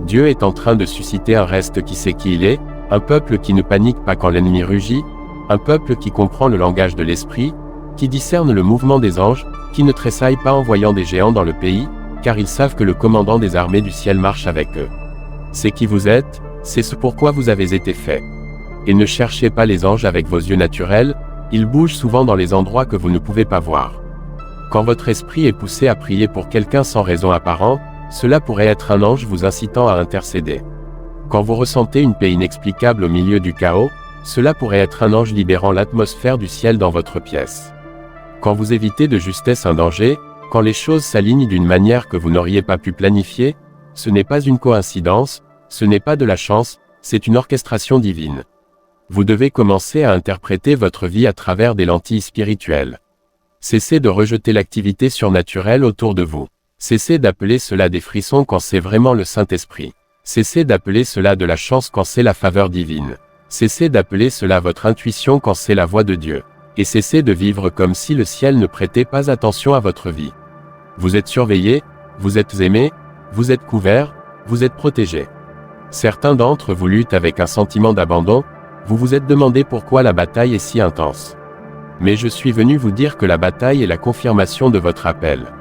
Dieu est en train de susciter un reste qui sait qui il est, un peuple qui ne panique pas quand l'ennemi rugit, un peuple qui comprend le langage de l'esprit, qui discerne le mouvement des anges, qui ne tressaille pas en voyant des géants dans le pays, car ils savent que le commandant des armées du ciel marche avec eux. C'est qui vous êtes, c'est ce pourquoi vous avez été fait. Et ne cherchez pas les anges avec vos yeux naturels, ils bougent souvent dans les endroits que vous ne pouvez pas voir. Quand votre esprit est poussé à prier pour quelqu'un sans raison apparente, cela pourrait être un ange vous incitant à intercéder. Quand vous ressentez une paix inexplicable au milieu du chaos, cela pourrait être un ange libérant l'atmosphère du ciel dans votre pièce. Quand vous évitez de justesse un danger, quand les choses s'alignent d'une manière que vous n'auriez pas pu planifier, ce n'est pas une coïncidence, ce n'est pas de la chance, c'est une orchestration divine. Vous devez commencer à interpréter votre vie à travers des lentilles spirituelles. Cessez de rejeter l'activité surnaturelle autour de vous. Cessez d'appeler cela des frissons quand c'est vraiment le Saint-Esprit. Cessez d'appeler cela de la chance quand c'est la faveur divine. Cessez d'appeler cela votre intuition quand c'est la voix de Dieu. Et cessez de vivre comme si le ciel ne prêtait pas attention à votre vie. Vous êtes surveillé, vous êtes aimé, vous êtes couvert, vous êtes protégé. Certains d'entre vous luttent avec un sentiment d'abandon, vous vous êtes demandé pourquoi la bataille est si intense. Mais je suis venu vous dire que la bataille est la confirmation de votre appel.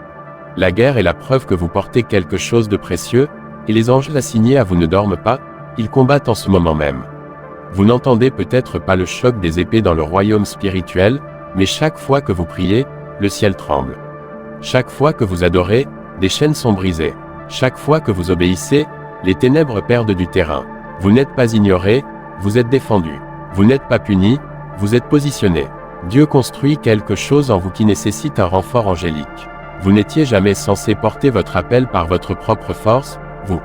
La guerre est la preuve que vous portez quelque chose de précieux, et les anges assignés à vous ne dorment pas, ils combattent en ce moment même. Vous n'entendez peut-être pas le choc des épées dans le royaume spirituel, mais chaque fois que vous priez, le ciel tremble. Chaque fois que vous adorez, des chaînes sont brisées. Chaque fois que vous obéissez, les ténèbres perdent du terrain. Vous n'êtes pas ignoré, vous êtes défendu. Vous n'êtes pas puni, vous êtes positionné. Dieu construit quelque chose en vous qui nécessite un renfort angélique. Vous n'étiez jamais censé porter votre appel par votre propre force, vous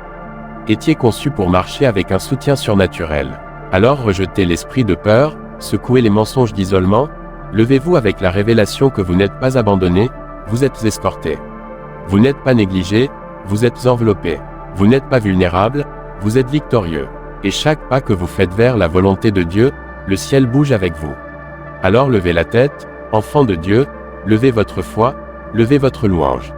étiez conçu pour marcher avec un soutien surnaturel. Alors rejetez l'esprit de peur, secouez les mensonges d'isolement, levez-vous avec la révélation que vous n'êtes pas abandonné, vous êtes escorté. Vous n'êtes pas négligé, vous êtes enveloppé. Vous n'êtes pas vulnérable, vous êtes victorieux. Et chaque pas que vous faites vers la volonté de Dieu, le ciel bouge avec vous. Alors levez la tête, enfants de Dieu, levez votre foi, levez votre louange.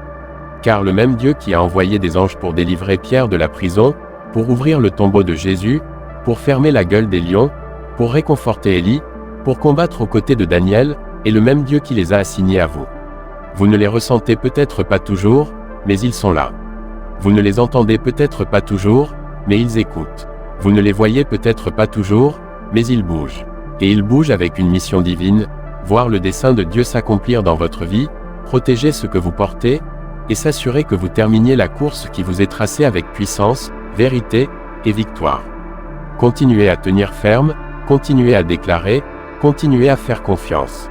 Car le même Dieu qui a envoyé des anges pour délivrer Pierre de la prison, pour ouvrir le tombeau de Jésus, pour fermer la gueule des lions, pour réconforter Élie, pour combattre aux côtés de Daniel, est le même Dieu qui les a assignés à vous. Vous ne les ressentez peut-être pas toujours, mais ils sont là. Vous ne les entendez peut-être pas toujours, mais ils écoutent. Vous ne les voyez peut-être pas toujours, mais ils bougent. Et ils bougent avec une mission divine, voir le dessein de Dieu s'accomplir dans votre vie, protéger ce que vous portez, et s'assurer que vous terminiez la course qui vous est tracée avec puissance, vérité et victoire. Continuez à tenir ferme, continuez à déclarer, continuez à faire confiance.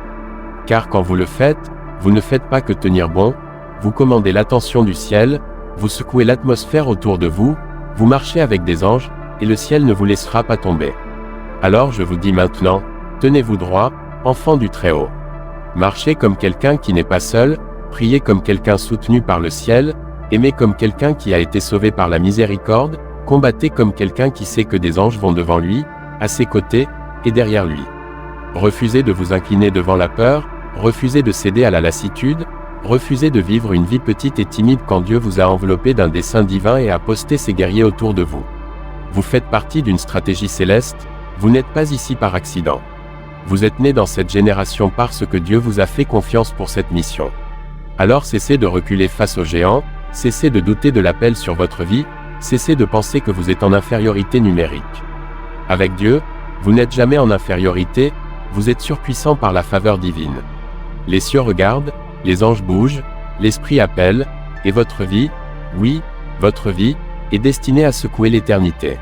Car quand vous le faites, vous ne faites pas que tenir bon, vous commandez l'attention du ciel, vous secouez l'atmosphère autour de vous, vous marchez avec des anges, et le ciel ne vous laissera pas tomber. Alors je vous dis maintenant, tenez-vous droit, enfants du Très-Haut. Marchez comme quelqu'un qui n'est pas seul, priez comme quelqu'un soutenu par le ciel, aimez comme quelqu'un qui a été sauvé par la miséricorde, combattez comme quelqu'un qui sait que des anges vont devant lui, à ses côtés, et derrière lui. Refusez de vous incliner devant la peur, refusez de céder à la lassitude, refusez de vivre une vie petite et timide quand Dieu vous a enveloppé d'un dessein divin et a posté ses guerriers autour de vous. Vous faites partie d'une stratégie céleste, vous n'êtes pas ici par accident. Vous êtes né dans cette génération parce que Dieu vous a fait confiance pour cette mission. Alors cessez de reculer face aux géants, cessez de douter de l'appel sur votre vie, cessez de penser que vous êtes en infériorité numérique. Avec Dieu, vous n'êtes jamais en infériorité, vous êtes surpuissant par la faveur divine. Les cieux regardent, les anges bougent, l'Esprit appelle, et votre vie, oui, votre vie, est destinée à secouer l'éternité.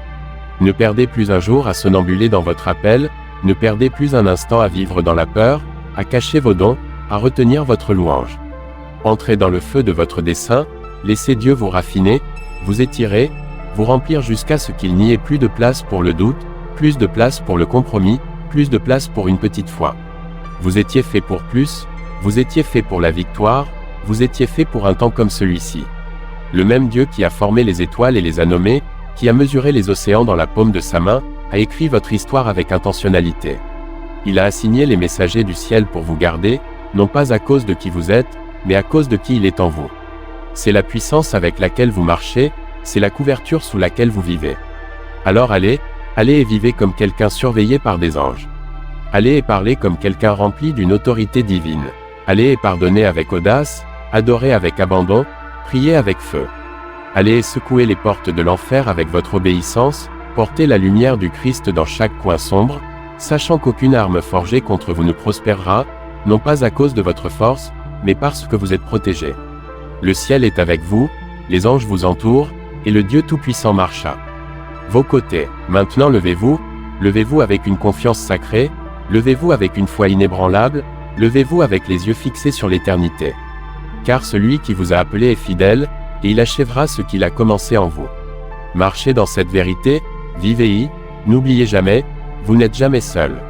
Ne perdez plus un jour à somnambuler dans votre appel, ne perdez plus un instant à vivre dans la peur, à cacher vos dons, à retenir votre louange. Entrez dans le feu de votre dessein, laissez Dieu vous raffiner, vous étirer, vous remplir jusqu'à ce qu'il n'y ait plus de place pour le doute, plus de place pour le compromis, plus de place pour une petite foi. Vous étiez fait pour plus, vous étiez fait pour la victoire, vous étiez fait pour un temps comme celui-ci. Le même Dieu qui a formé les étoiles et les a nommées, qui a mesuré les océans dans la paume de sa main, a écrit votre histoire avec intentionnalité. Il a assigné les messagers du ciel pour vous garder, non pas à cause de qui vous êtes, mais à cause de qui il est en vous. C'est la puissance avec laquelle vous marchez, c'est la couverture sous laquelle vous vivez. Alors allez et vivez comme quelqu'un surveillé par des anges. Allez et parlez comme quelqu'un rempli d'une autorité divine. Allez et pardonnez avec audace, adorez avec abandon, priez avec feu. Allez et secouez les portes de l'enfer avec votre obéissance, portez la lumière du Christ dans chaque coin sombre, sachant qu'aucune arme forgée contre vous ne prospérera, non pas à cause de votre force, mais parce que vous êtes protégés. Le ciel est avec vous, les anges vous entourent, et le Dieu Tout-Puissant marche à vos côtés. Maintenant levez-vous avec une confiance sacrée, levez-vous avec une foi inébranlable, levez-vous avec les yeux fixés sur l'éternité. Car celui qui vous a appelé est fidèle, et il achèvera ce qu'il a commencé en vous. Marchez dans cette vérité, vivez-y, n'oubliez jamais, vous n'êtes jamais seul.